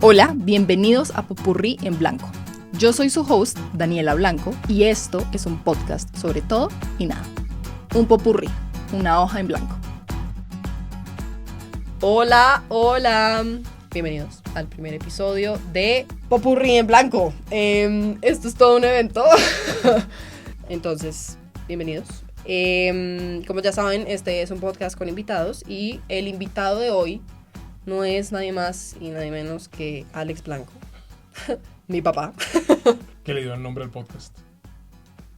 Hola, bienvenidos a Popurrí en Blanco. Yo soy su host, Daniela Blanco, y esto es un podcast sobre todo y nada. Un popurrí, una hoja en blanco. Hola, hola. Bienvenidos al primer episodio de Popurrí en Blanco. Esto es todo un evento. Entonces, bienvenidos. Como ya saben, este es un podcast con invitados y el invitado de hoy no es nadie más y nadie menos que Alex Blanco, mi papá. ¿Qué le dio el nombre al podcast?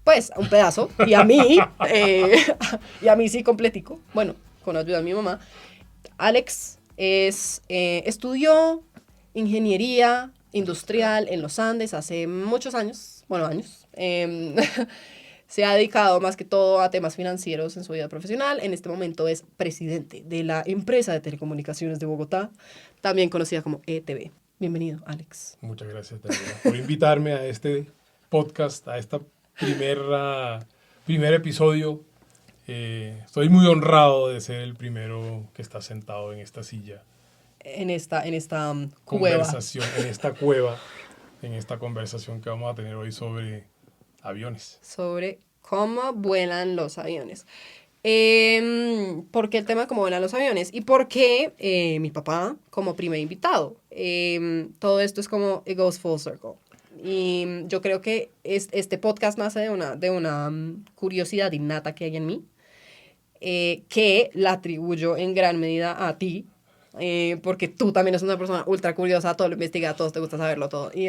Pues, un pedazo, y a mí sí completico, bueno, con ayuda de mi mamá. Alex estudió ingeniería industrial en los Andes hace muchos años, se ha dedicado más que todo a temas financieros en su vida profesional. En este momento es presidente de la empresa de telecomunicaciones de Bogotá, también conocida como ETB. Bienvenido, Alex. Muchas gracias, Daniela, por invitarme a este podcast, a esta primer episodio. Estoy muy honrado de ser el primero que está sentado en esta silla. En esta Conversación, en esta conversación que vamos a tener hoy sobre aviones. Sobre cómo vuelan los aviones. ¿Por qué el tema de cómo vuelan los aviones? Y por qué mi papá como primer invitado. Todo esto es como it goes full circle. Y yo creo que este podcast nace de una curiosidad innata que hay en mí, que la atribuyo en gran medida a ti. Porque tú también eres una persona ultra curiosa, todo lo investiga, todo te gusta saberlo todo, y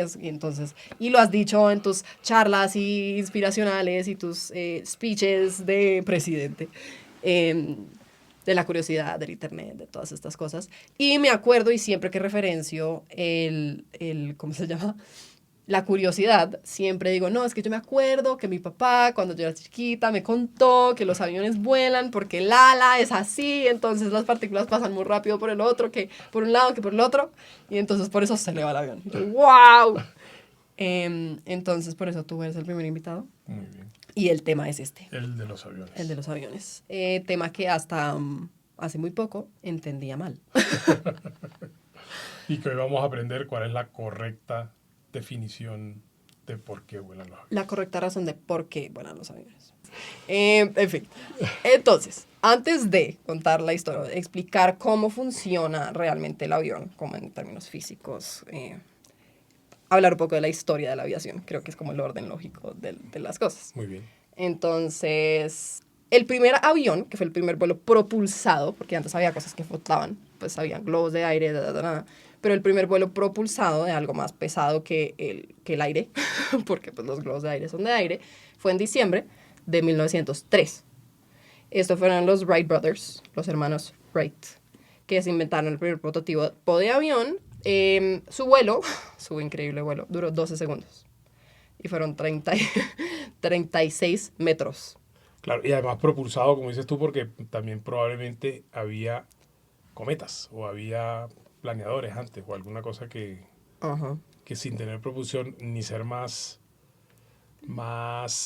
lo has dicho en tus charlas inspiracionales y tus speeches de presidente, de la curiosidad del internet, de todas estas cosas. Y me acuerdo, y siempre que referencio ¿cómo se llama? La curiosidad, siempre digo, no, es que yo me acuerdo que mi papá, cuando yo era chiquita, me contó que los aviones vuelan porque el ala es así, entonces las partículas pasan muy rápido por el otro, que por un lado, que por el otro, y entonces por eso se eleva el avión. Y yo, ¡wow! Entonces, por eso tú eres el primer invitado. Muy bien. Y el tema es este. El de los aviones. El de los aviones. Tema que hasta hace muy poco entendía mal. Y que hoy vamos a aprender cuál es la correcta definición de por qué vuelan los aviones. La correcta razón de por qué vuelan los aviones. En fin, entonces, antes de contar la historia, de explicar cómo funciona realmente el avión, como en términos físicos, hablar un poco de la historia de la aviación, creo que es como el orden lógico de las cosas. Muy bien. Entonces, el primer avión, que fue el primer vuelo propulsado, porque antes había cosas que flotaban, pues había globos de aire, pero el primer vuelo propulsado de algo más pesado que el aire, porque pues los globos de aire son de aire, fue en diciembre de 1903. Estos fueron los Wright Brothers, los hermanos Wright, que se inventaron el primer prototipo de avión. Su increíble vuelo, duró 12 segundos. Y fueron 36 metros. Claro, y además propulsado, como dices tú, porque también probablemente había cometas o había planeadores antes o alguna cosa que sin tener propulsión ni ser más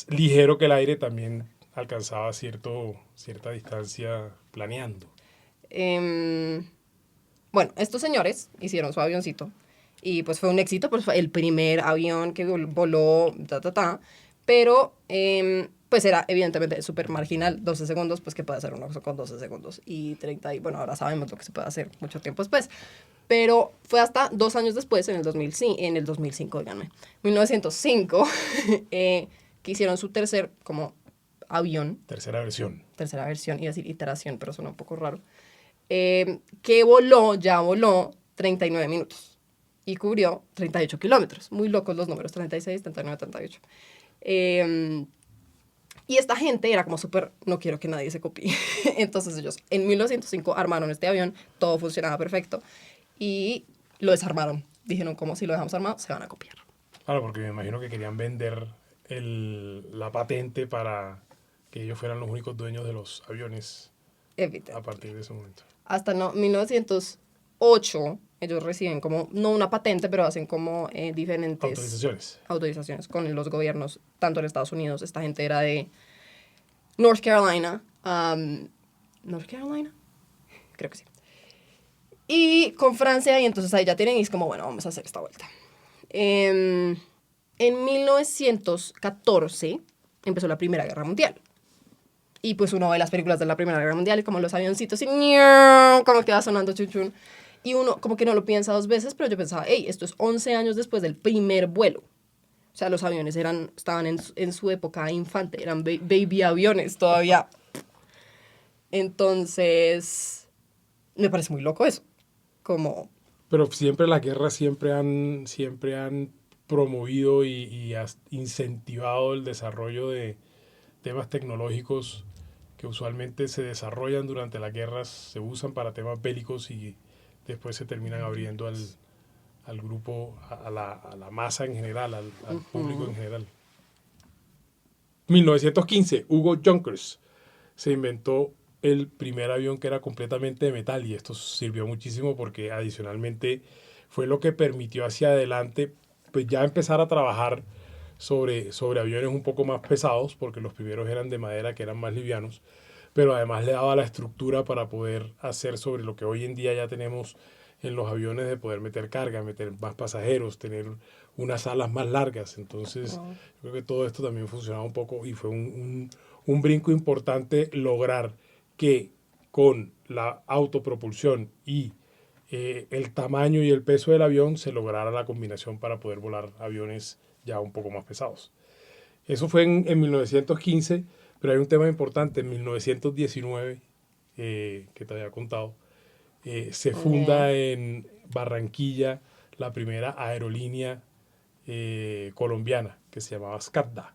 ligero que el aire también alcanzaba cierta distancia planeando. Bueno, estos señores hicieron su avioncito y pues fue un éxito, pues fue el primer avión que voló, pero pues era evidentemente súper marginal. 12 segundos, pues ¿qué puede hacer uno con 12 segundos? Y 30, y bueno, ahora sabemos lo que se puede hacer mucho tiempo después. Pero fue hasta 2 años después, en el 2005, díganme, 1905, que hicieron su tercer como avión. Tercera versión, Iba a decir iteración, pero suena un poco raro. Que ya voló 39 minutos y cubrió 38 kilómetros. Muy locos los números, 36, 39, 38. Y esta gente era como súper, no quiero que nadie se copie. Entonces ellos en 1905 armaron este avión, todo funcionaba perfecto y lo desarmaron. Dijeron, como si lo dejamos armado, se van a copiar. Claro, porque me imagino que querían vender la patente para que ellos fueran los únicos dueños de los aviones a partir de ese momento. Hasta 1908 ellos reciben como, no una patente, pero hacen como diferentes autorizaciones con los gobiernos, tanto en Estados Unidos. Esta gente era de North Carolina. ¿North Carolina? Creo que sí. Y con Francia, y entonces ahí ya tienen, y es como, bueno, vamos a hacer esta vuelta. En 1914 empezó la Primera Guerra Mundial. Y pues uno ve las películas de la Primera Guerra Mundial y como los avioncitos y como que va sonando chuchun. Y uno como que no lo piensa dos veces, pero yo pensaba, hey, esto es 11 años después del primer vuelo. O sea, los aviones estaban en su época infante, eran baby aviones todavía. Entonces, me parece muy loco eso. Como, Pero siempre las guerras siempre han promovido y incentivado el desarrollo de temas tecnológicos que usualmente se desarrollan durante las guerras, se usan para temas bélicos y después se terminan abriendo al grupo, a la masa en general, al público en general. 1915, Hugo Junkers se inventó el primer avión que era completamente de metal y esto sirvió muchísimo porque adicionalmente fue lo que permitió hacia adelante pues ya empezar a trabajar sobre aviones un poco más pesados porque los primeros eran de madera que eran más livianos, pero además le daba la estructura para poder hacer sobre lo que hoy en día ya tenemos en los aviones de poder meter carga, meter más pasajeros, tener unas alas más largas. Entonces, wow. creo que todo esto también funcionaba un poco y fue un brinco importante lograr que con la autopropulsión y el tamaño y el peso del avión se lograra la combinación para poder volar aviones ya un poco más pesados. Eso fue en 1915, pero hay un tema importante. En 1919, que te había contado, se Okay. funda en Barranquilla la primera aerolínea colombiana que se llamaba Scadda,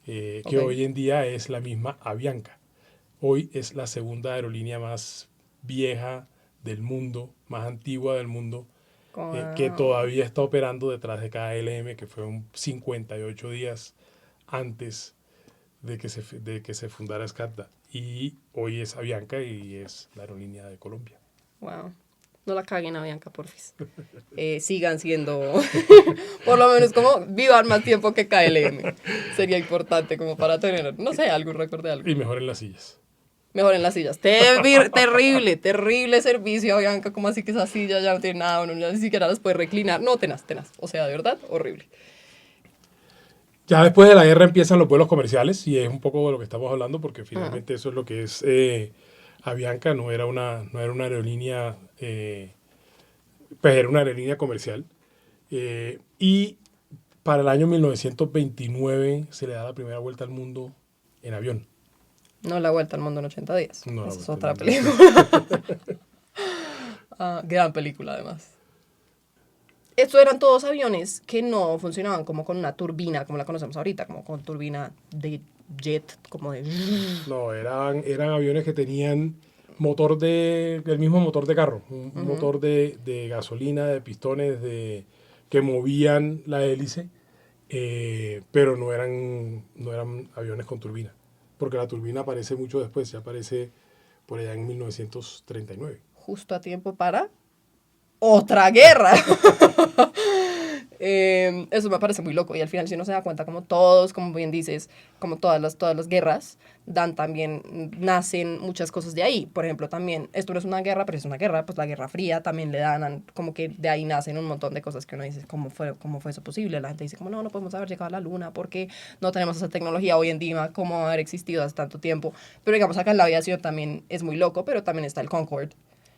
que Ok. hoy en día es la misma Avianca. Hoy es la segunda aerolínea más vieja del mundo, más antigua del mundo, que Wow. todavía está operando detrás de KLM, que fue 58 días antes de que se fundara Scadda. Y hoy es Avianca y es la aerolínea de Colombia. Wow. No la caguen a Bianca, porfis. Sigan siendo, por lo menos como vivan más tiempo que KLM. Sería importante como para tener, no sé, algún récord de algo. Y mejor en las sillas. Mejor en las sillas. Terrible, terrible servicio, Bianca. Como así que esas sillas ya no tienen nada, uno ya ni siquiera las puede reclinar. No, tenaz, tenaz. O sea, de verdad, horrible. Ya después de la guerra empiezan los vuelos comerciales y es un poco de lo que estamos hablando porque Ah, finalmente eso es lo que es Avianca, no era una aerolínea, pues era una aerolínea comercial. Y para el año 1929 se le da la primera vuelta al mundo en avión. no la vuelta al mundo en 80 días. No la Esa es vuelta al otra mundo. película. Gran película, además. Estos eran todos aviones que no funcionaban como con una turbina, como la conocemos ahorita, como con turbina de jet, como de... No, eran aviones que tenían el mismo motor de carro, un Ujú. motor de gasolina, de pistones, que movían la hélice, pero no eran aviones con turbina, porque la turbina aparece mucho después, ya aparece por allá en 1939. Justo a tiempo para otra guerra. Eso me parece muy loco y al final si uno se da cuenta como todos, como bien dices, como todas las guerras, dan también, nacen muchas cosas de ahí. Por ejemplo, también, esto no es una guerra, pero es una guerra, pues la Guerra Fría también le dan, como que de ahí nacen un montón de cosas que uno dice, cómo fue eso posible? La gente dice como, no podemos haber llegado a la luna porque no tenemos esa tecnología hoy en día, cómo haber existido hace tanto tiempo. Pero digamos, acá en la aviación también es muy loco, pero también está el Concorde,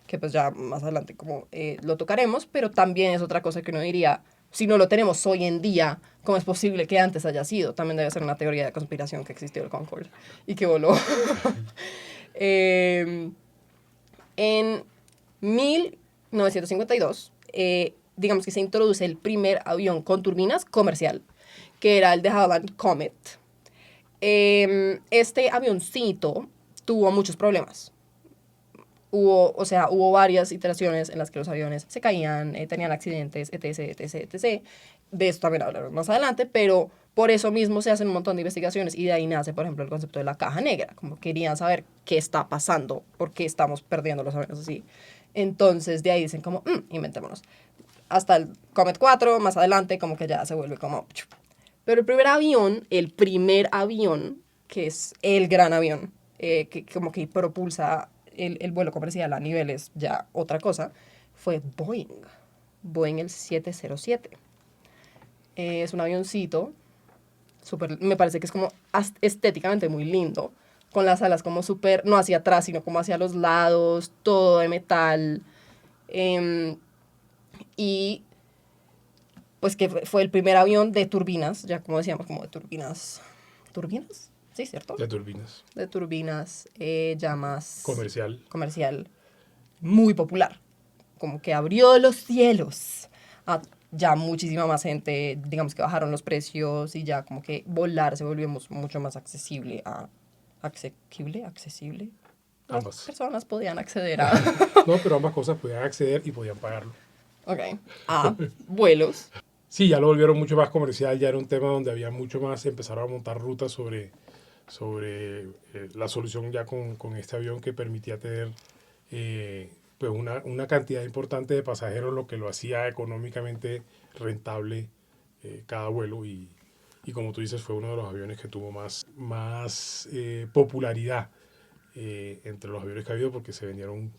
que pues ya más adelante como lo tocaremos, pero también es otra cosa que uno diría, si no lo tenemos hoy en día, ¿cómo es posible que antes haya sido? También debe ser una teoría de conspiración que existió el Concorde y que voló. eh, en 1952, digamos que se introduce el primer avión con turbinas comercial, que era el de Havilland Comet. Este avioncito tuvo muchos problemas. Hubo varias iteraciones en las que los aviones se caían, tenían accidentes, etc, etc, etc. De esto también hablaremos más adelante, pero por eso mismo se hacen un montón de investigaciones y de ahí nace, por ejemplo, el concepto de la caja negra, como querían saber qué está pasando, por qué estamos perdiendo los aviones así. Entonces de ahí dicen como, inventémonos. Hasta el Comet 4, más adelante, como que ya se vuelve como... Pero el primer avión, que es el gran avión, que como que propulsa el vuelo comercial a niveles ya otra cosa, fue Boeing el 707. Es un avioncito, me parece que es como estéticamente muy lindo, con las alas como súper, no hacia atrás, sino como hacia los lados, todo de metal. Y pues que fue el primer avión de turbinas, ya como decíamos, como de turbinas. ¿Turbinas? Sí, ¿cierto? De turbinas. De turbinas, llamas. Comercial. Muy popular. Como que abrió los cielos a ya muchísima más gente, digamos que bajaron los precios y ya como que volar se volvió mucho más accesible accesible. Las Ambas. personas podían acceder a... No, pero ambas cosas podían acceder y podían pagarlo. Ok. A vuelos. Sí, ya lo volvieron mucho más comercial, ya era un tema donde había mucho más, empezaron a montar rutas sobre la solución ya con este avión que permitía tener pues una cantidad importante de pasajeros, lo que lo hacía económicamente rentable cada vuelo y como tú dices fue uno de los aviones que tuvo más popularidad entre los aviones que ha habido porque se vendieron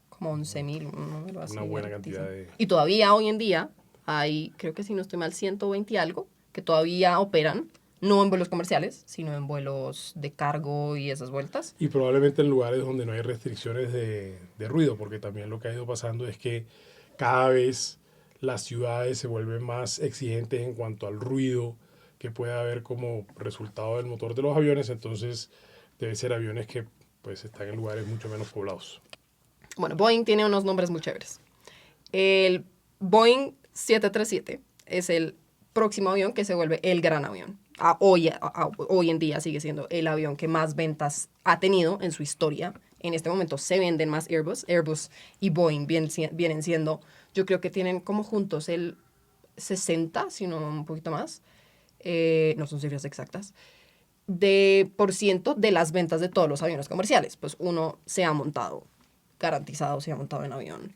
Como 11.000, un número así. una buena cantidad de... Y todavía hoy en día hay, creo que si no estoy mal, 120 y algo, que todavía operan, no en vuelos comerciales, sino en vuelos de cargo y esas vueltas. Y probablemente en lugares donde no hay restricciones de ruido, porque también lo que ha ido pasando es que cada vez las ciudades se vuelven más exigentes en cuanto al ruido que puede haber como resultado del motor de los aviones, entonces deben ser aviones que pues están en lugares mucho menos poblados. Bueno, Boeing tiene unos nombres muy chéveres. El Boeing 737 es el próximo avión que se vuelve el gran avión. Hoy en día sigue siendo el avión que más ventas ha tenido en su historia. En este momento se venden más Airbus. Airbus y Boeing vienen siendo, yo creo que tienen como juntos el 60, si no un poquito más. No son cifras exactas. Por ciento de las ventas de todos los aviones comerciales. Pues uno se ha montado, garantizado se ha montado en avión.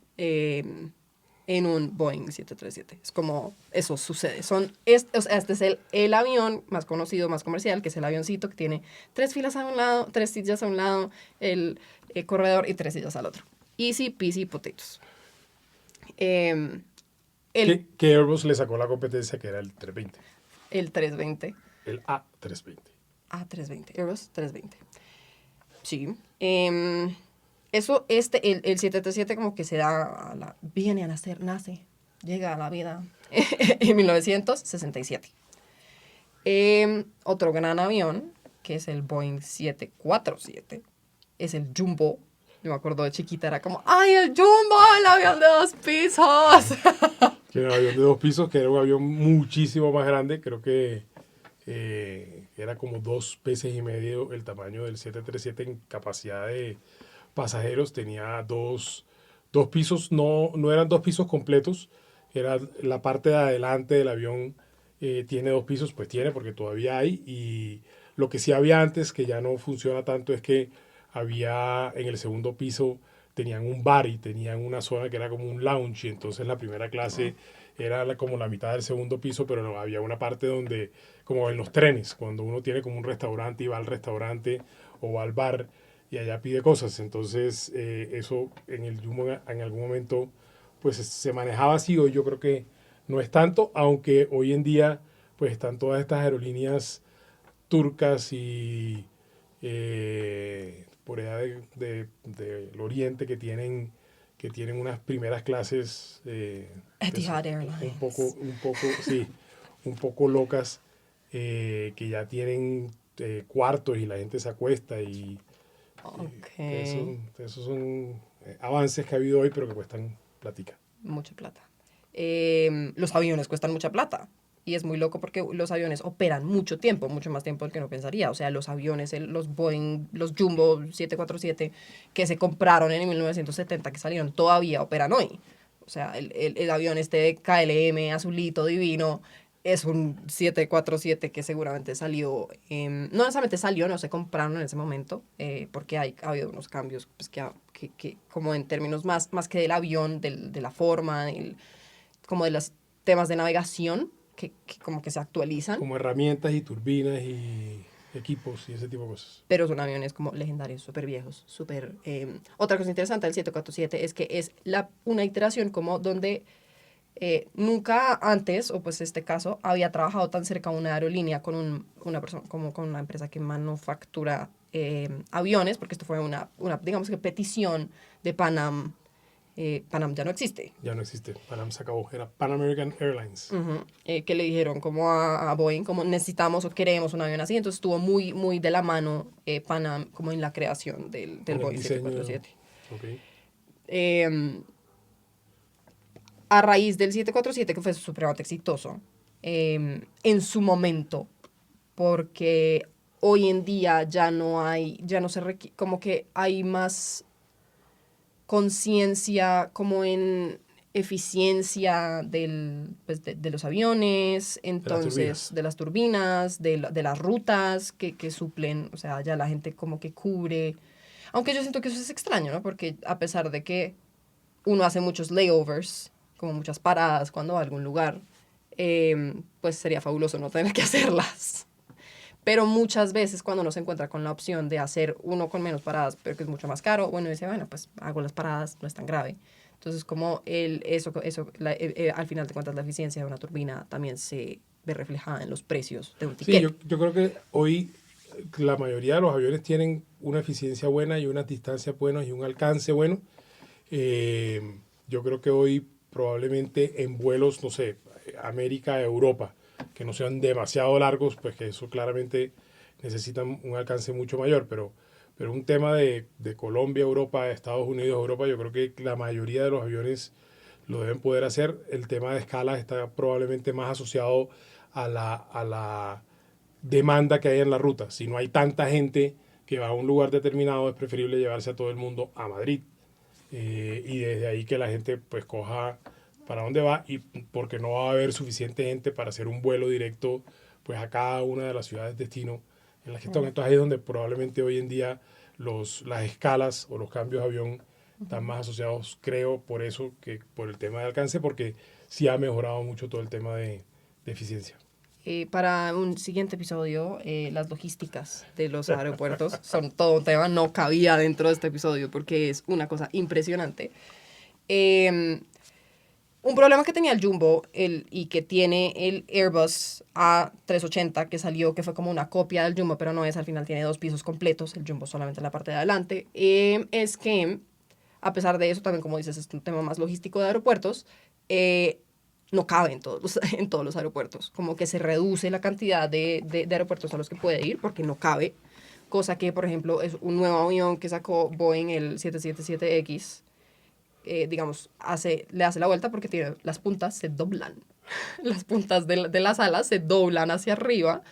En un Boeing 737. Es como eso sucede. Este es el avión más conocido, más comercial, que es el avioncito que tiene 3 filas a un lado, 3 sillas a un lado, el corredor y 3 sillas al otro. Easy peasy potatoes. Que Airbus le sacó la competencia que era el 320. El 320. El A320. A320. Airbus 320. Sí. El 737 como que viene a nace, llega a la vida en 1967. Otro gran avión, que es el Boeing 747, es el Jumbo. Yo me acuerdo de chiquita, era como, ¡ay, el Jumbo, el avión de 2 pisos! Que era un avión de 2 pisos, que era un avión muchísimo más grande, creo que era como 2 veces y medio el tamaño del 737 en capacidad de pasajeros, tenía dos pisos, no eran 2 pisos completos, era la parte de adelante del avión tiene 2 pisos, pues tiene porque todavía hay, y lo que sí había antes, que ya no funciona tanto, es que había en el segundo piso, tenían un bar y tenían una zona que era como un lounge, y entonces la primera clase era como la mitad del segundo piso, pero no, había una parte donde, como en los trenes, cuando uno tiene como un restaurante y va al restaurante o va al bar, y allá pide cosas. Entonces, eso en el Jumbo en algún momento pues se manejaba así. Hoy yo creo que no es tanto, aunque hoy en día pues están todas estas aerolíneas turcas y por allá del oriente que tienen unas primeras clases Etihad Airlines. sí, un poco locas, que ya tienen cuartos y la gente se acuesta y Okay. esos son avances que ha habido hoy, pero que cuestan platica. Mucha plata. Los aviones cuestan mucha plata. Y es muy loco porque los aviones operan mucho tiempo, mucho más tiempo del que uno pensaría. O sea, los aviones, los Boeing, los Jumbo 747 que se compraron en 1970, que salieron, todavía operan hoy. O sea, el avión este de KLM, azulito, divino, es un 747 que seguramente salió, no necesariamente salió, no se compraron en ese momento, porque ha habido unos cambios pues, que como en términos más que del avión, de la forma, como de los temas de navegación, que como que se actualizan. Como herramientas y turbinas y equipos y ese tipo de cosas. Pero son aviones como legendarios, súper viejos, súper... Otra cosa interesante del 747 es que es una iteración como donde nunca antes, o pues este caso, había trabajado tan cerca una aerolínea con una persona, como con una empresa que manufactura aviones, porque esto fue una, digamos que petición de Pan Am. Pan Am ya no existe. Ya no existe. Pan Am se acabó. Era Pan American Airlines. Que le dijeron como a Boeing, como necesitamos o queremos un avión así. Entonces estuvo muy, muy de la mano Pan Am como en la creación del Boeing 747. Okay. A raíz del 747, que fue supremamente exitoso, en su momento, porque hoy en día ya no se requiere, como que hay más conciencia como en eficiencia de los aviones, entonces de las turbinas, de las rutas que suplen, o sea, ya la gente como que cubre, aunque yo siento que eso es extraño, ¿no? Porque a pesar de que uno hace muchos layovers, como muchas paradas cuando va a algún lugar, pues sería fabuloso no tener que hacerlas. Pero muchas veces cuando uno se encuentra con la opción de hacer uno con menos paradas, pero que es mucho más caro, bueno, dice, bueno, pues hago las paradas, no es tan grave. Entonces, como al final de cuentas, la eficiencia de una turbina también se ve reflejada en los precios de un ticket. Sí, yo creo que hoy la mayoría de los aviones tienen una eficiencia buena y unas distancias buenas y un alcance bueno. Yo creo que hoy probablemente en vuelos, no sé, América, Europa, que no sean demasiado largos, pues que eso claramente necesitan un alcance mucho mayor, pero un tema de Colombia, Europa, Estados Unidos, Europa, yo creo que la mayoría de los aviones lo deben poder hacer. El tema de escalas está probablemente más asociado a la demanda que hay en la ruta. Si no hay tanta gente que va a un lugar determinado, es preferible llevarse a todo el mundo a Madrid. Y desde ahí que la gente pues coja para dónde va, y porque no va a haber suficiente gente para hacer un vuelo directo pues a cada una de las ciudades destino en las que están. Entonces ahí es donde probablemente hoy en día las escalas o los cambios de avión están más asociados, creo, por eso que por el tema de alcance, porque sí ha mejorado mucho todo el tema de eficiencia. Para un siguiente episodio, las logísticas de los aeropuertos son todo un tema, no cabía dentro de este episodio porque es una cosa impresionante. Un problema que tenía el Jumbo y que tiene el Airbus A380 que salió, que fue como una copia del Jumbo, pero no es, al final tiene 2 pisos completos, el Jumbo solamente la parte de adelante, es que, a pesar de eso, también como dices, es un tema más logístico de aeropuertos, no cabe en todos los aeropuertos, como que se reduce la cantidad de aeropuertos a los que puede ir porque no cabe, cosa que, por ejemplo, es un nuevo avión que sacó Boeing, el 777X, digamos, le hace la vuelta porque tiene, las puntas se doblan. Las puntas de las alas se doblan hacia arriba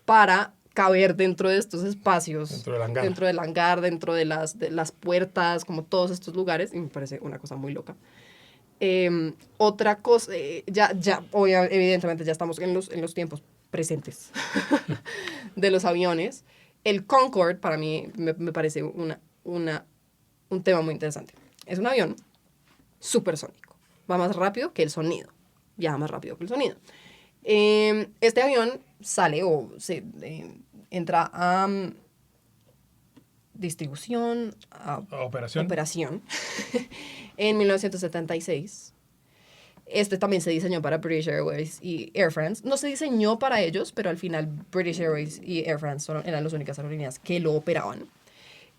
para caber dentro de estos espacios. Dentro del hangar. Dentro de las puertas, como todos estos lugares. Y me parece una cosa muy loca. Otra cosa, evidentemente ya estamos en los tiempos presentes de los aviones. El Concorde, para mí, me parece un tema muy interesante. Es un avión supersónico. Va más rápido que el sonido. Viaja más rápido que el sonido. Este avión sale o entra a distribución, a operación en 1976. Este también se diseñó para British Airways y Air France. No se diseñó para ellos, pero al final British Airways y Air France eran las únicas aerolíneas que lo operaban.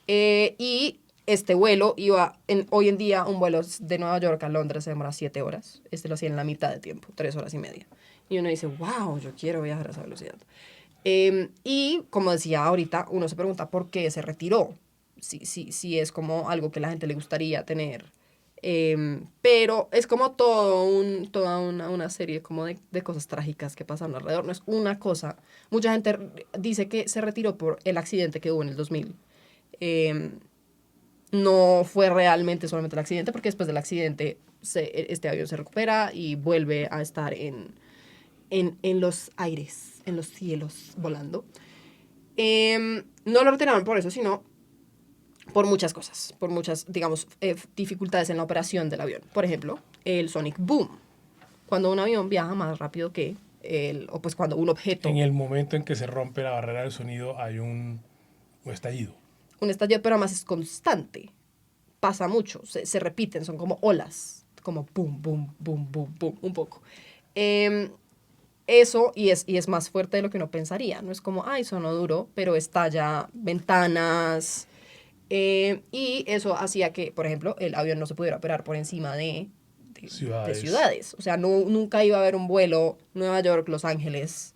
Y este vuelo iba, hoy en día, un vuelo de Nueva York a Londres se demora 7 horas. Este lo hacía en la mitad de tiempo, 3 horas y media. Y uno dice, wow, yo quiero viajar a esa velocidad. Y como decía ahorita, uno se pregunta por qué se retiró. Si es como algo que la gente le gustaría tener. Pero es como toda una serie como de cosas trágicas que pasan alrededor. No es una cosa. Mucha gente dice que se retiró por el accidente que hubo en el 2000. No fue realmente solamente el accidente, porque después del accidente este avión se recupera y vuelve a estar en los aires, en los cielos, volando. No lo retiraron por eso, sino por muchas cosas, por muchas, digamos, dificultades en la operación del avión. Por ejemplo, el sonic boom. Cuando un avión viaja más rápido que o pues cuando un objeto... En el momento en que se rompe la barrera del sonido hay un estallido. Un estallido, pero además es constante. Pasa mucho, se repiten, son como olas, como boom, boom, boom, boom, boom, un poco. Eso, y es más fuerte de lo que uno pensaría. No es como, ay, sonó duro, pero estalla ventanas. Y eso hacía que, por ejemplo, el avión no se pudiera operar por encima de ciudades. O sea, nunca iba a haber un vuelo Nueva York, Los Ángeles,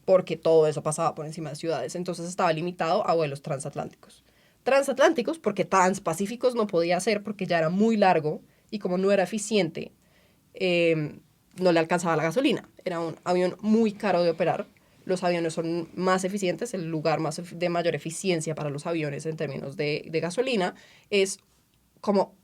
porque todo eso pasaba por encima de ciudades. Entonces estaba limitado a vuelos transatlánticos. Transatlánticos porque transpacíficos no podía ser porque ya era muy largo y como no era eficiente, no le alcanzaba la gasolina. Era un avión muy caro de operar. Los aviones son más eficientes, el lugar de mayor eficiencia para los aviones en términos de gasolina es como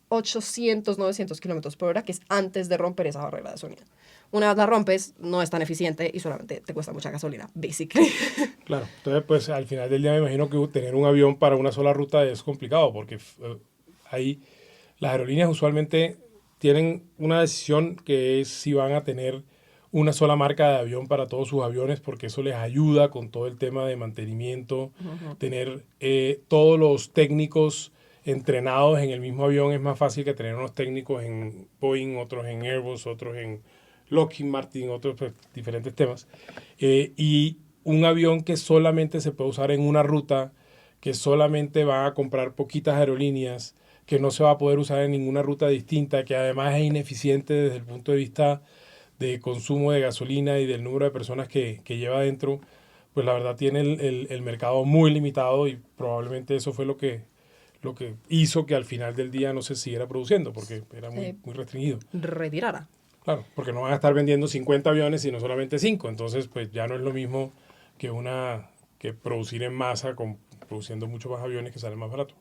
800, 900 kilómetros por hora, que es antes de romper esa barrera de sonido. Una vez la rompes, no es tan eficiente y solamente te cuesta mucha gasolina, basically. Claro, entonces pues al final del día me imagino que tener un avión para una sola ruta es complicado porque ahí las aerolíneas usualmente tienen una decisión que es si van a tener una sola marca de avión para todos sus aviones porque eso les ayuda con todo el tema de mantenimiento, tener todos los técnicos entrenados en el mismo avión es más fácil que tener unos técnicos en Boeing, otros en Airbus, otros en Lockheed Martin, otros pues, diferentes temas. Y un avión que solamente se puede usar en una ruta, que solamente va a comprar poquitas aerolíneas, que no se va a poder usar en ninguna ruta distinta, que además es ineficiente desde el punto de vista de consumo de gasolina y del número de personas que lleva adentro, pues la verdad tiene el mercado muy limitado y probablemente eso fue lo que hizo que al final del día no se siguiera produciendo, porque era muy restringido. Retirara. Claro, porque no van a estar vendiendo 50 aviones, sino solamente 5. Entonces, pues ya no es lo mismo que producir en masa, produciendo muchos más aviones que salen más barato.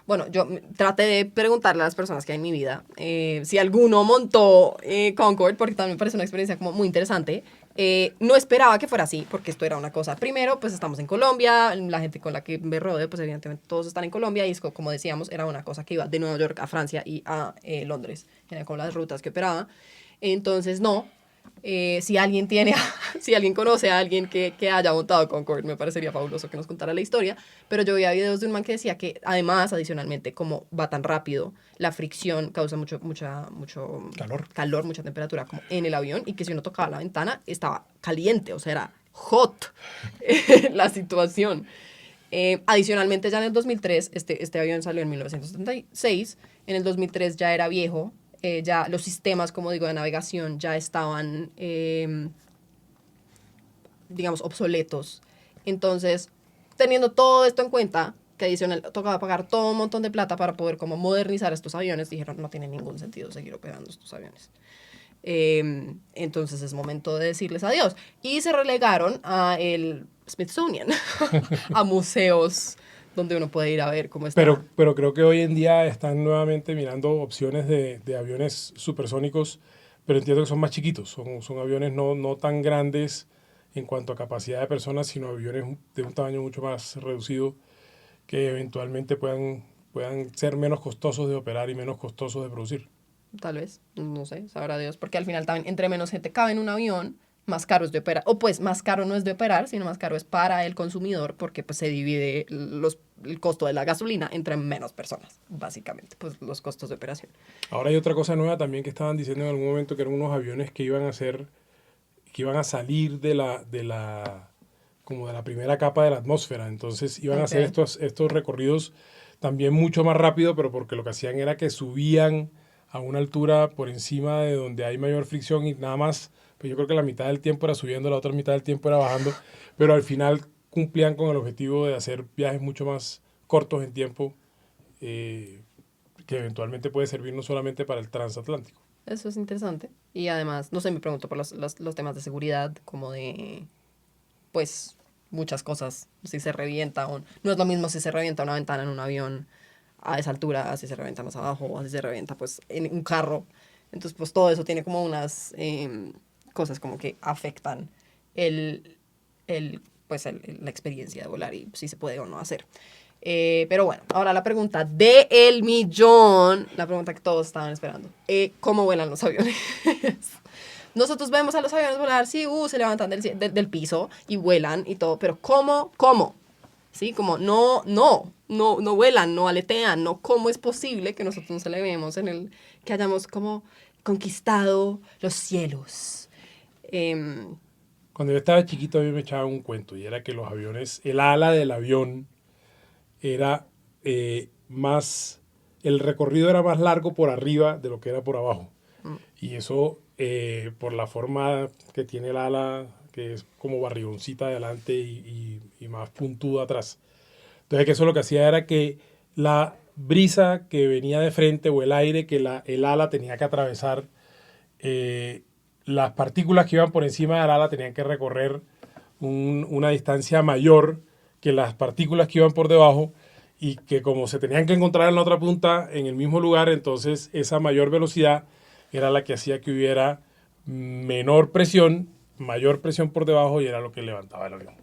Bueno, yo traté de preguntarle a las personas que hay en mi vida si alguno montó Concorde, porque también me parece una experiencia como muy interesante. No esperaba que fuera así, porque esto era una cosa. Primero, pues estamos en Colombia, la gente con la que me rodeo, pues evidentemente todos están en Colombia, y como decíamos, era una cosa que iba de Nueva York a Francia y a Londres, eran como las rutas que operaba. Entonces, no. Si alguien si alguien conoce a alguien que haya montado Concorde, me parecería fabuloso que nos contara la historia, pero yo veía videos de un man que decía que además, adicionalmente, como va tan rápido, la fricción causa mucho calor, mucha temperatura como en el avión, y que si uno tocaba la ventana estaba caliente, o sea, era hot la situación. Adicionalmente, ya en el 2003, este avión salió en 1976, en el 2003 ya era viejo. Ya los sistemas, como digo, de navegación ya estaban, digamos, obsoletos. Entonces, teniendo todo esto en cuenta, que adicional tocaba pagar todo un montón de plata para poder como modernizar estos aviones, dijeron, no tiene ningún sentido seguir operando estos aviones. Entonces es momento de decirles adiós. Y se relegaron a el Smithsonian, a museos donde uno puede ir a ver cómo está. Pero creo que hoy en día están nuevamente mirando opciones de aviones supersónicos, pero entiendo que son más chiquitos, son aviones no tan grandes en cuanto a capacidad de personas, sino aviones de un tamaño mucho más reducido que eventualmente puedan ser menos costosos de operar y menos costosos de producir. Tal vez, no sé, sabrá Dios, porque al final también entre menos gente cabe en un avión, más caro es de operar, o pues más caro no es de operar, sino más caro es para el consumidor, porque pues se divide el costo de la gasolina entre menos personas, básicamente, pues los costos de operación. Ahora hay otra cosa nueva también que estaban diciendo en algún momento, que eran unos aviones que iban a salir como de la primera capa de la atmósfera, entonces iban a hacer estos recorridos también mucho más rápido, pero porque lo que hacían era que subían a una altura por encima de donde hay mayor fricción y nada más. Pues yo creo que la mitad del tiempo era subiendo, la otra mitad del tiempo era bajando, pero al final cumplían con el objetivo de hacer viajes mucho más cortos en tiempo, que eventualmente puede servir no solamente para el transatlántico. Eso es interesante. Y además, no sé, me pregunto por los temas de seguridad, como de, pues, muchas cosas. Si se revienta o no es lo mismo si se revienta una ventana en un avión a esa altura, si se revienta más abajo, o si se revienta, pues, en un carro. Entonces, pues, todo eso tiene como unas cosas como que afectan la experiencia de volar y si se puede o no hacer. Pero bueno, ahora la pregunta del millón, la pregunta que todos estaban esperando. ¿Cómo vuelan los aviones? nosotros vemos a los aviones volar, sí, se levantan del piso y vuelan y todo, pero ¿cómo? Sí, como no vuelan, no aletean, no, ¿cómo es posible que nosotros nos elevemos que hayamos como conquistado los cielos? Cuando yo estaba chiquito a mí me echaban un cuento y era que los aviones, el ala del avión era el recorrido era más largo por arriba de lo que era por abajo. Y eso, por la forma que tiene el ala, que es como barrigoncita adelante y más puntuda atrás. Entonces, que eso lo que hacía era que la brisa que venía de frente o el aire que el ala tenía que atravesar, las partículas que iban por encima del ala tenían que recorrer una distancia mayor que las partículas que iban por debajo y que como se tenían que encontrar en la otra punta, en el mismo lugar, entonces esa mayor velocidad era la que hacía que hubiera menor presión, mayor presión por debajo y era lo que levantaba el avión.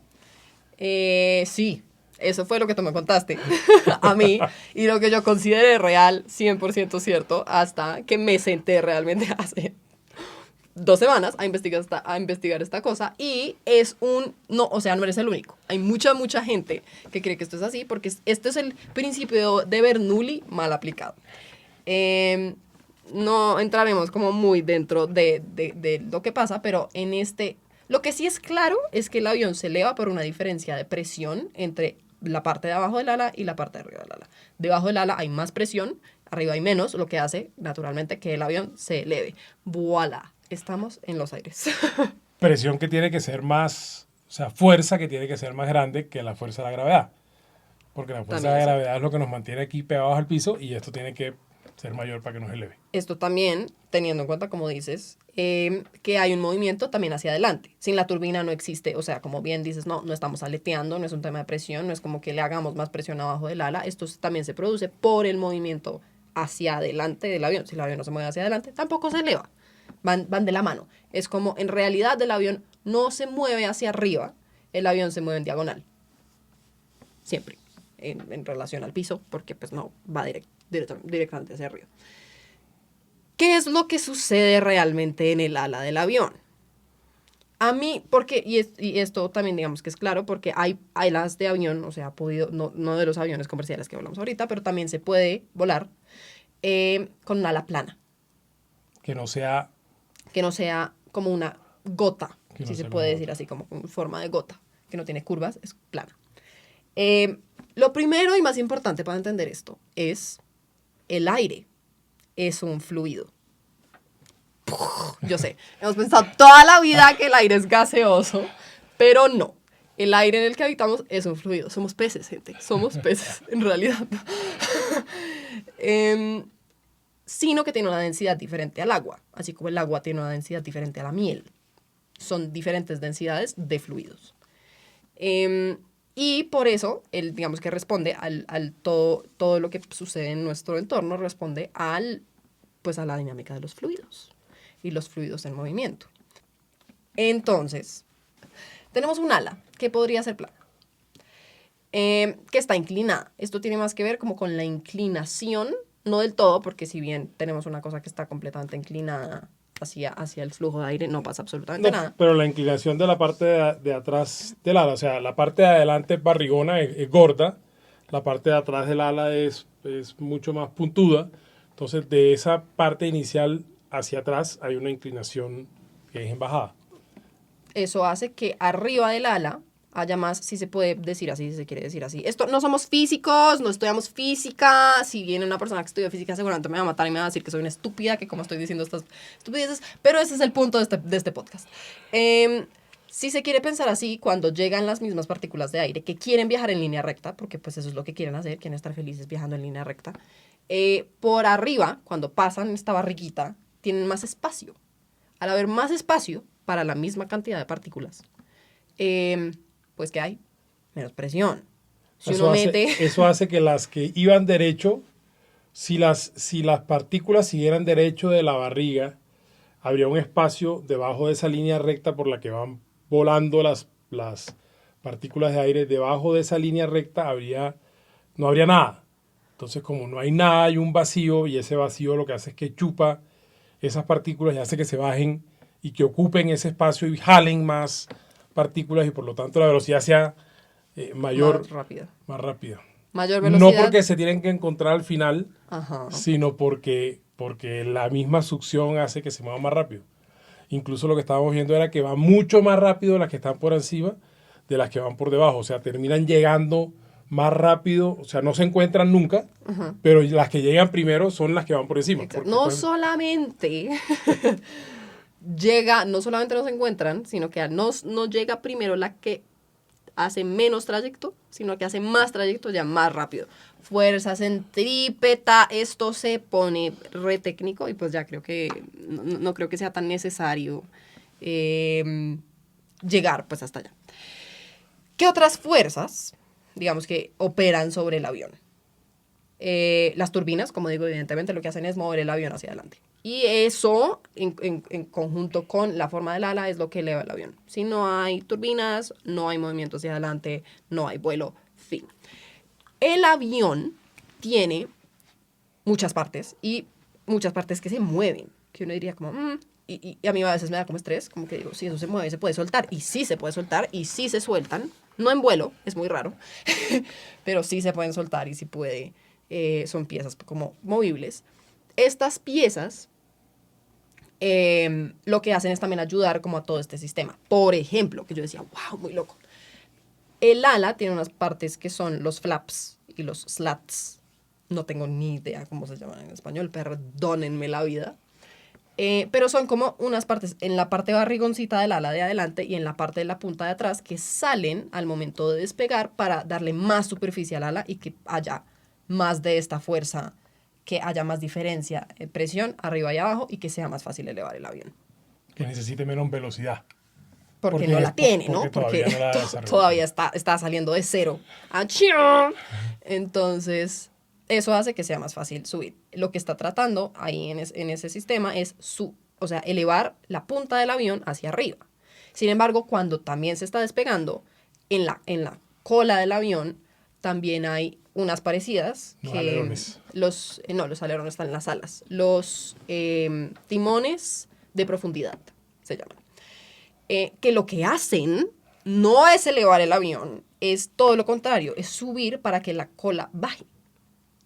Sí, eso fue lo que tú me contaste a mí y lo que yo consideré real, 100% cierto, hasta que me senté realmente hace 2 semanas a investigar esta cosa y no eres el único. Hay mucha gente que cree que esto es así porque esto es el principio de Bernoulli mal aplicado. No entraremos como muy dentro de lo que pasa, pero lo que sí es claro es que el avión se eleva por una diferencia de presión entre la parte de abajo del ala y la parte de arriba del ala. Debajo del ala hay más presión, arriba hay menos, lo que hace naturalmente que el avión se eleve. ¡Voilá! Estamos en los aires. Presión que tiene que ser más, o sea, fuerza que tiene que ser más grande que la fuerza de la gravedad. Porque la fuerza de la gravedad es lo que nos mantiene aquí pegados al piso y esto tiene que ser mayor para que nos eleve. Esto también, teniendo en cuenta, como dices, que hay un movimiento también hacia adelante. Sin la turbina no existe, o sea, como bien dices, no estamos aleteando, no es un tema de presión, no es como que le hagamos más presión abajo del ala. Esto también se produce por el movimiento hacia adelante del avión. Si el avión no se mueve hacia adelante, tampoco se eleva. Van de la mano. Es como, en realidad, el avión no se mueve hacia arriba, el avión se mueve en diagonal. Siempre. En relación al piso, porque pues no va directamente hacia arriba. ¿Qué es lo que sucede realmente en el ala del avión? A mí, y esto también digamos que es claro, porque hay alas de avión, o sea, no de los aviones comerciales que hablamos ahorita, pero también se puede volar con un ala plana. Que no sea como una gota, si se puede decir así, como en forma de gota, que no tiene curvas, es plana. Lo primero y más importante para entender esto es el aire es un fluido. Yo sé, hemos pensado toda la vida que el aire es gaseoso, pero no. El aire en el que habitamos es un fluido. Somos peces, gente. Somos peces, en realidad. Sino que tiene una densidad diferente al agua, así como el agua tiene una densidad diferente a la miel. Son diferentes densidades de fluidos. Y por eso, digamos que responde al todo lo que sucede en nuestro entorno, responde a la dinámica de los fluidos y los fluidos en movimiento. Entonces, tenemos un ala que podría ser plana, que está inclinada. Esto tiene más que ver como con la inclinación, no del todo, porque si bien tenemos una cosa que está completamente inclinada hacia el flujo de aire, no pasa absolutamente nada. Pero la inclinación de la parte de atrás del ala, o sea, la parte de adelante es barrigona, es gorda, la parte de atrás del ala es mucho más puntuda, entonces de esa parte inicial hacia atrás hay una inclinación que es en bajada. Eso hace que arriba del ala haya más, si se puede decir así, si se quiere decir así. Esto, no somos físicos, no estudiamos física. Si viene una persona que estudia física, seguramente me va a matar y me va a decir que soy una estúpida, que como estoy diciendo estas estupideces, pero ese es el punto de este podcast. Si se quiere pensar así, cuando llegan las mismas partículas de aire que quieren viajar en línea recta, porque pues eso es lo que quieren hacer, quieren estar felices viajando en línea recta, por arriba, cuando pasan esta barriguita, tienen más espacio. Al haber más espacio para la misma cantidad de partículas, pues ¿qué hay? Menos presión. Eso hace que las que iban derecho, si las partículas siguieran derecho de la barriga, habría un espacio debajo de esa línea recta por la que van volando las partículas de aire. Debajo de esa línea recta no habría nada. Entonces, como no hay nada, hay un vacío, y ese vacío lo que hace es que chupa esas partículas y hace que se bajen y que ocupen ese espacio y jalen más partículas y por lo tanto la velocidad sea mayor, más rápida. Mayor velocidad. No porque se tienen que encontrar al final, Ajá. sino porque la misma succión hace que se mueva más rápido. Incluso lo que estábamos viendo era que va mucho más rápido las que están por encima de las que van por debajo. O sea, terminan llegando más rápido. O sea, no se encuentran nunca, pero las que llegan primero son las que van por encima. No solamente no solamente no se encuentran, sino que no llega primero la que hace menos trayecto, sino que hace más trayecto ya más rápido. Fuerza centrípeta, esto se pone re técnico y pues ya creo que no creo que sea tan necesario llegar pues hasta allá. ¿Qué otras fuerzas, digamos, que operan sobre el avión? Las turbinas, como digo, evidentemente lo que hacen es mover el avión hacia adelante. Y eso, en conjunto con la forma del ala, es lo que eleva el avión. Si no hay turbinas, no hay movimiento hacia adelante, no hay vuelo, fin. El avión tiene muchas partes y muchas partes que se mueven, que uno diría como, y a mí a veces me da como estrés, como que digo, si eso se mueve, se puede soltar, y sí se puede soltar, y sí se sueltan, no en vuelo, es muy raro, pero sí se pueden soltar y sí puede, son piezas como movibles. Estas piezas lo que hacen es también ayudar como a todo este sistema. Por ejemplo, que yo decía, wow, muy loco. El ala tiene unas partes que son los flaps y los slats. No tengo ni idea cómo se llaman en español, perdónenme la vida. Pero son como unas partes en la parte barrigoncita del ala de adelante y en la parte de la punta de atrás que salen al momento de despegar para darle más superficie al ala y que haya más de esta fuerza, que haya más diferencia de presión arriba y abajo y que sea más fácil elevar el avión. Que necesite menos velocidad. Porque no la tiene, ¿no? Porque todavía está saliendo de cero. Entonces, eso hace que sea más fácil subir. Lo que está tratando ahí en ese sistema es elevar la punta del avión hacia arriba. Sin embargo, cuando también se está despegando, en la cola del avión también hay unas parecidas. Alerones. Los alerones están en las alas. Los timones de profundidad se llaman. Que lo que hacen no es elevar el avión, es todo lo contrario, es subir para que la cola baje.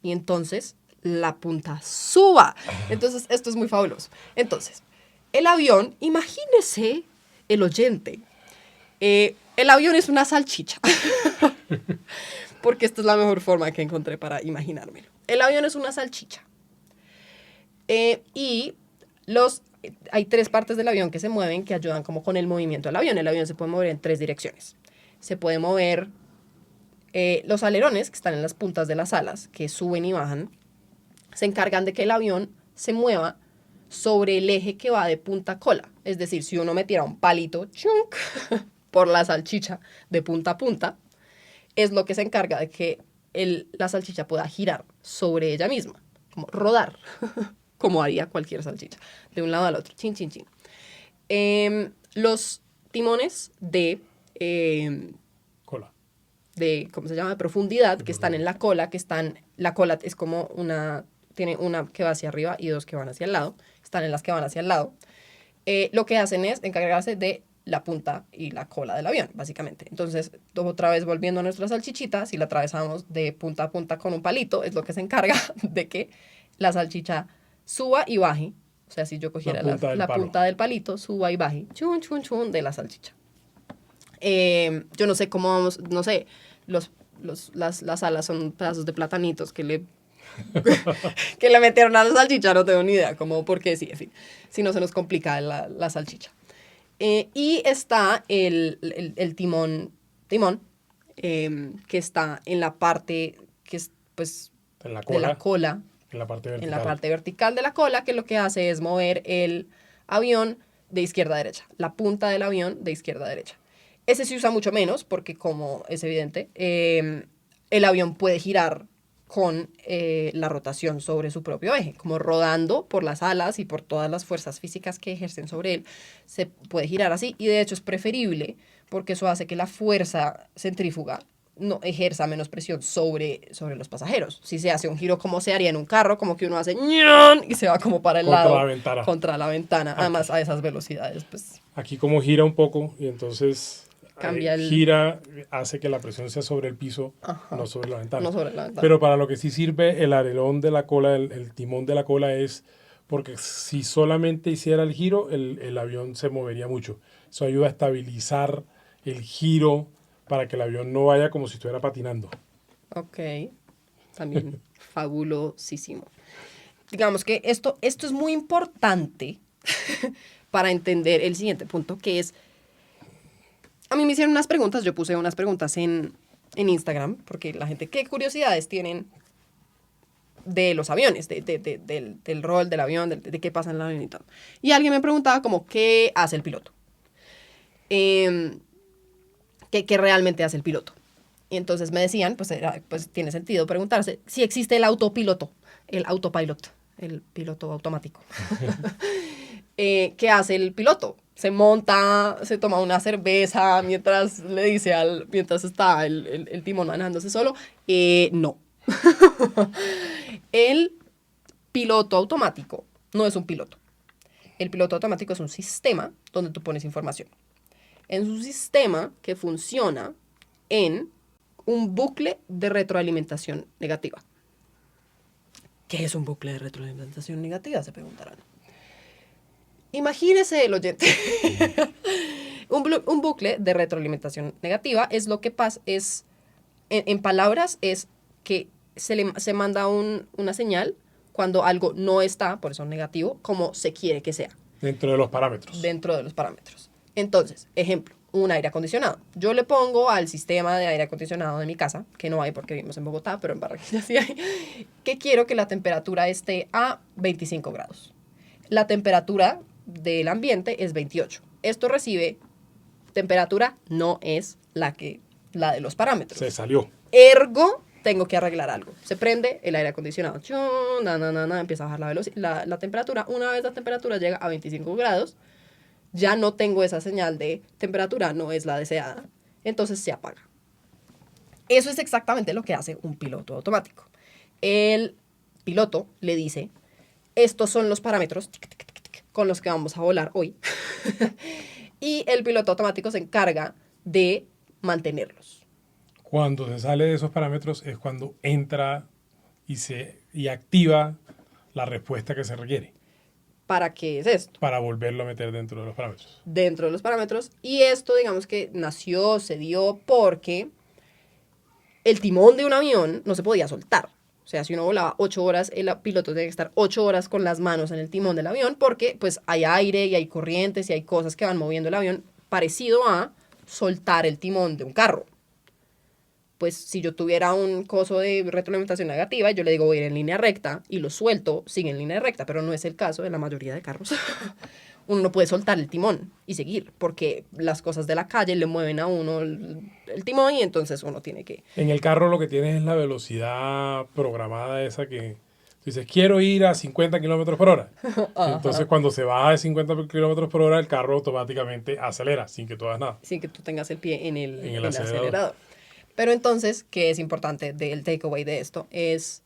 Y entonces la punta suba. Entonces esto es muy fabuloso. Entonces, el avión, imagínese el oyente. El avión es una salchicha. Porque esta es la mejor forma que encontré para imaginármelo. El avión es una salchicha. Y hay 3 partes del avión que se mueven que ayudan como con el movimiento del avión. El avión se puede mover en 3 direcciones. Se puede mover los alerones, que están en las puntas de las alas, que suben y bajan, se encargan de que el avión se mueva sobre el eje que va de punta a cola. Es decir, si uno metiera un palito chunk, por la salchicha de punta a punta, es lo que se encarga de que la salchicha pueda girar sobre ella misma, como rodar, como haría cualquier salchicha, de un lado al otro, chin, chin, chin. Los timones de cola. ¿Cómo se llama? De profundidad, que están en la cola, la cola es como tiene una que va hacia arriba y 2 que van hacia el lado, están en las que van hacia el lado. Lo que hacen es encargarse de la punta y la cola del avión, básicamente. Entonces, otra vez volviendo a nuestra salchichita, si la atravesamos de punta a punta con un palito, es lo que se encarga de que la salchicha suba y baje. O sea, si yo cogiera la punta del palito, suba y baje, chun, chun, chun, de la salchicha. Yo no sé cómo vamos, no sé, las alas son pedazos de platanitos que le metieron a la salchicha, no tengo ni idea, como porque sí, en fin, si no se nos complica la salchicha. Y está el timón, que está en la parte que es, pues, de la cola. En la parte vertical. En la parte vertical de la cola, que lo que hace es mover el avión de izquierda a derecha. La punta del avión de izquierda a derecha. Ese se usa mucho menos porque, como es evidente, el avión puede girar con la rotación sobre su propio eje, como rodando por las alas y por todas las fuerzas físicas que ejercen sobre él, se puede girar así y de hecho es preferible porque eso hace que la fuerza centrífuga no ejerza menos presión sobre los pasajeros. Si se hace un giro como se haría en un carro, como que uno hace ¡ñan! Y se va como para el Contra lado. la ventana. Contra la ventana. Además, a esas velocidades, pues... Aquí como gira un poco y entonces Cambia gira, hace que la presión sea sobre el piso, Ajá. no sobre la ventana. No sobre la ventana. Pero para lo que sí sirve el alerón de la cola, el timón de la cola es porque si solamente hiciera el giro, el avión se movería mucho. Eso ayuda a estabilizar el giro para que el avión no vaya como si estuviera patinando. Ok, también fabulosísimo. Digamos que esto es muy importante para entender el siguiente punto, que es, a mí me hicieron unas preguntas, yo puse unas preguntas en Instagram, porque la gente, ¿qué curiosidades tienen de los aviones, del rol del avión, de qué pasa en el avión y todo? Y alguien me preguntaba como, ¿qué hace el piloto? ¿Qué realmente hace el piloto? Y entonces me decían, pues tiene sentido preguntarse si existe el autopiloto, el autopilot, el piloto automático. ¿Qué hace el piloto? Se monta, se toma una cerveza mientras le dice mientras está el timón manejándose solo. No. El piloto automático no es un piloto. El piloto automático es un sistema donde tú pones información. Es un sistema que funciona en un bucle de retroalimentación negativa. ¿Qué es un bucle de retroalimentación negativa? Se preguntarán. Imagínese el oyente. Un bucle de retroalimentación negativa es lo que pasa, en palabras, es que se manda una señal cuando algo no está, por eso negativo, como se quiere que sea. Dentro de los parámetros. Dentro de los parámetros. Entonces, ejemplo, un aire acondicionado. Yo le pongo al sistema de aire acondicionado de mi casa, que no hay porque vivimos en Bogotá, pero en Barranquilla sí hay, que quiero que la temperatura esté a 25 grados. La temperatura del ambiente es 28. Esto recibe temperatura, no es la de los parámetros. Se salió. Ergo, tengo que arreglar algo. Se prende el aire acondicionado. Empieza a bajar la temperatura. Una vez la temperatura llega a 25 grados, ya no tengo esa señal de temperatura, no es la deseada. Entonces se apaga. Eso es exactamente lo que hace un piloto automático. El piloto le dice, estos son los parámetros con los que vamos a volar hoy. Y el piloto automático se encarga de mantenerlos. Cuando se sale de esos parámetros es cuando entra y activa la respuesta que se requiere. ¿Para qué es esto? Para volverlo a meter dentro de los parámetros. Dentro de los parámetros. Y esto, digamos que se dio porque el timón de un avión no se podía soltar. O sea, si uno volaba 8 horas, el piloto tiene que estar 8 horas con las manos en el timón del avión porque pues hay aire y hay corrientes y hay cosas que van moviendo el avión, parecido a soltar el timón de un carro. Pues si yo tuviera un coso de retroalimentación negativa, yo le digo voy a ir en línea recta y lo suelto, sigue en línea recta, pero no es el caso de la mayoría de carros. Uno no puede soltar el timón y seguir, porque las cosas de la calle le mueven a uno el timón y entonces uno tiene que... En el carro lo que tienes es la velocidad programada esa que tú dices, quiero ir a 50 kilómetros por hora. Entonces cuando se baja de 50 kilómetros por hora, el carro automáticamente acelera sin que tú hagas nada. Sin que tú tengas el pie en el acelerador. acelerador. Pero entonces, ¿qué es importante del takeaway de esto? Es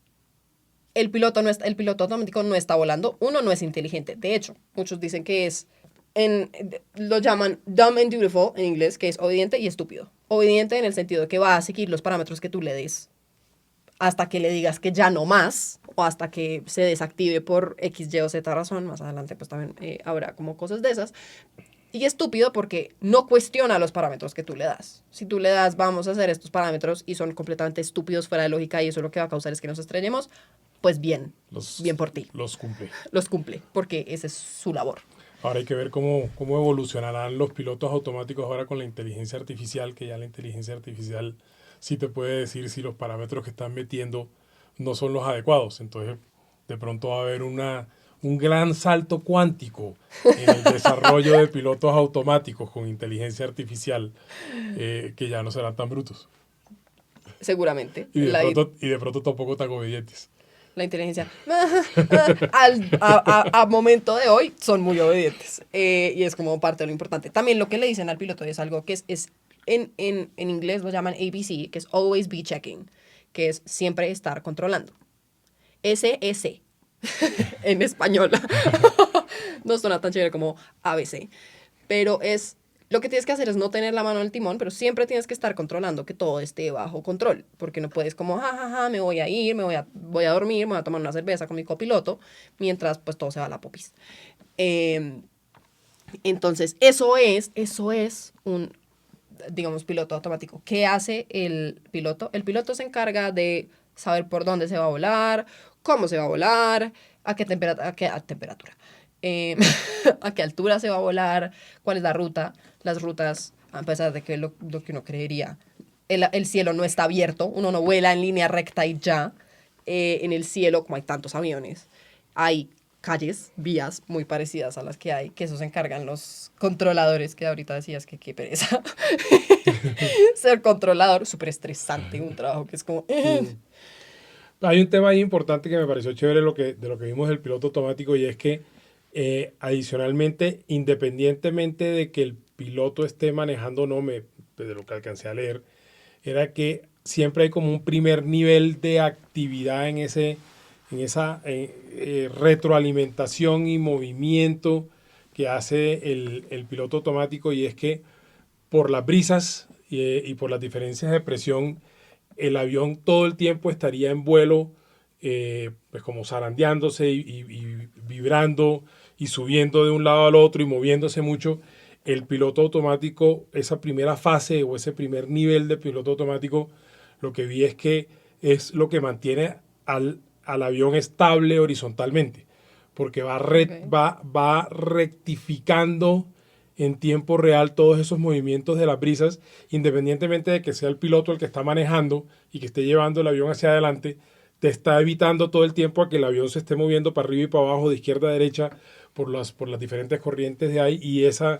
el piloto automático no está volando. Uno, no es inteligente. De hecho, muchos dicen que lo llaman dumb and dutiful en inglés, que es obediente y estúpido. Obediente en el sentido de que va a seguir los parámetros que tú le des hasta que le digas que ya no más o hasta que se desactive por X, Y o Z razón. Más adelante pues también habrá como cosas de esas. Y estúpido porque no cuestiona los parámetros que tú le das. Si tú le das, vamos a hacer estos parámetros y son completamente estúpidos, fuera de lógica, y eso lo que va a causar es que nos estrellemos, pues bien, bien por ti. Los cumple. Los cumple, porque esa es su labor. Ahora hay que ver cómo evolucionarán los pilotos automáticos ahora con la inteligencia artificial, que ya la inteligencia artificial sí te puede decir si los parámetros que están metiendo no son los adecuados. Entonces, de pronto va a haber un gran salto cuántico en el desarrollo de pilotos automáticos con inteligencia artificial que ya no serán tan brutos. Seguramente. Y de pronto tampoco tan obedientes. La inteligencia, a momento de hoy, son muy obedientes. Y es como parte de lo importante. También lo que le dicen al piloto es algo que es en inglés lo llaman ABC, que es Always Be Checking, que es siempre estar controlando. SEC en español. No suena tan chévere como ABC, pero lo que tienes que hacer es no tener la mano en el timón, pero siempre tienes que estar controlando que todo esté bajo control, porque no puedes como, me voy a ir, voy a dormir, me voy a tomar una cerveza con mi copiloto, mientras pues todo se va a la popis. Entonces, eso es un, digamos, piloto automático. ¿Qué hace el piloto? El piloto se encarga de saber por dónde se va a volar, cómo se va a volar, a qué temperatura, a qué altura se va a volar, cuál es la ruta. Las rutas, a pesar de que lo que uno creería, el cielo no está abierto, uno no vuela en línea recta y ya. En el cielo, como hay tantos aviones, hay calles, vías muy parecidas a las que hay, que eso se encargan los controladores, que ahorita decías que qué pereza. Ser controlador, súper estresante, un trabajo que es como... Hay un tema ahí importante que me pareció chévere de lo que vimos del piloto automático, y es que adicionalmente, independientemente de que el piloto esté manejando o no, de lo que alcancé a leer, era que siempre hay como un primer nivel de actividad en esa retroalimentación y movimiento que hace el piloto automático, y es que por las brisas y por las diferencias de presión, el avión todo el tiempo estaría en vuelo, pues como zarandeándose y vibrando y subiendo de un lado al otro y moviéndose mucho. El piloto automático, esa primera fase o ese primer nivel de piloto automático, lo que vi es que es lo que mantiene al avión estable horizontalmente, porque va rectificando en tiempo real todos esos movimientos de las brisas, independientemente de que sea el piloto el que está manejando y que esté llevando el avión hacia adelante, te está evitando todo el tiempo a que el avión se esté moviendo para arriba y para abajo, de izquierda a derecha, por las diferentes corrientes de ahí, y eso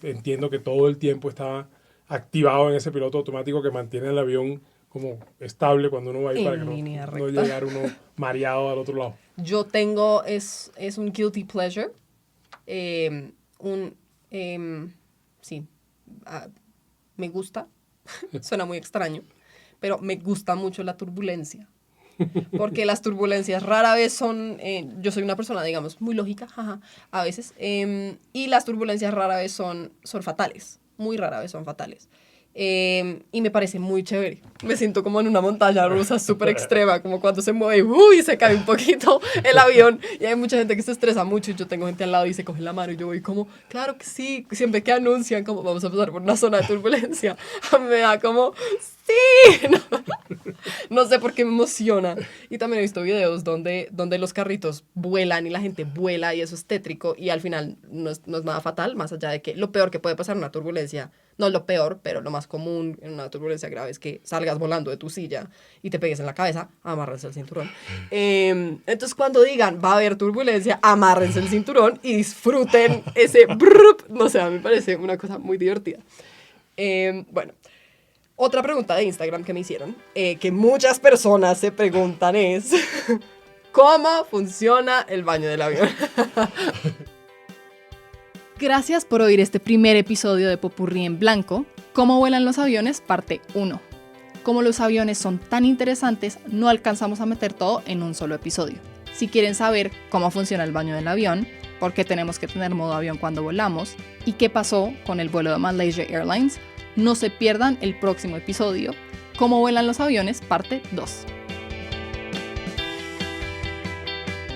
entiendo que todo el tiempo está activado en ese piloto automático que mantiene el avión como estable cuando uno va ahí, para que no llegar uno mareado al otro lado. Yo tengo, es un guilty pleasure, me gusta, suena muy extraño, pero me gusta mucho la turbulencia, porque las turbulencias rara vez son, yo soy una persona, digamos, muy lógica, a veces, y las turbulencias rara vez son fatales, muy rara vez son fatales. Y me parece muy chévere. Me siento como en una montaña rusa súper extrema, como cuando se mueve y se cae un poquito el avión. Y hay mucha gente que se estresa mucho, y yo tengo gente al lado y se coge la mano, y yo voy como, claro que sí. Siempre que anuncian como vamos a pasar por una zona de turbulencia, me da como, sí. No sé por qué me emociona. Y también he visto videos donde los carritos vuelan y la gente vuela, y eso es tétrico, y al final no es nada fatal, más allá de que lo peor que puede pasar en una turbulencia, no es lo peor, pero lo más común en una turbulencia grave es que salgas volando de tu silla y te pegues en la cabeza. Amárrense el cinturón. Entonces, cuando digan va a haber turbulencia, amárrense el cinturón y disfruten ese brrr. No sé, a mí me parece una cosa muy divertida. Bueno, otra pregunta de Instagram que me hicieron, que muchas personas se preguntan es ¿cómo funciona el baño del avión? Gracias por oír este primer episodio de Popurrí en Blanco, ¿Cómo vuelan los aviones? Parte 1. Como los aviones son tan interesantes, no alcanzamos a meter todo en un solo episodio. Si quieren saber cómo funciona el baño del avión, por qué tenemos que tener modo avión cuando volamos y qué pasó con el vuelo de Malaysia Airlines, no se pierdan el próximo episodio, ¿Cómo vuelan los aviones? Parte 2.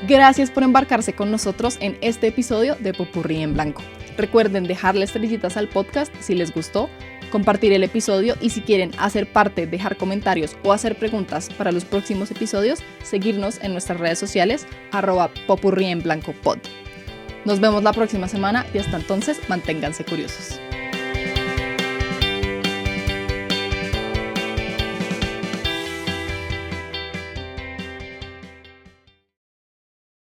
Gracias por embarcarse con nosotros en este episodio de Popurrí en Blanco. Recuerden dejarle estrellitas al podcast si les gustó, compartir el episodio, y si quieren hacer parte, dejar comentarios o hacer preguntas para los próximos episodios, seguirnos en nuestras redes sociales @popurrienblancopod. Nos vemos la próxima semana y hasta entonces manténganse curiosos.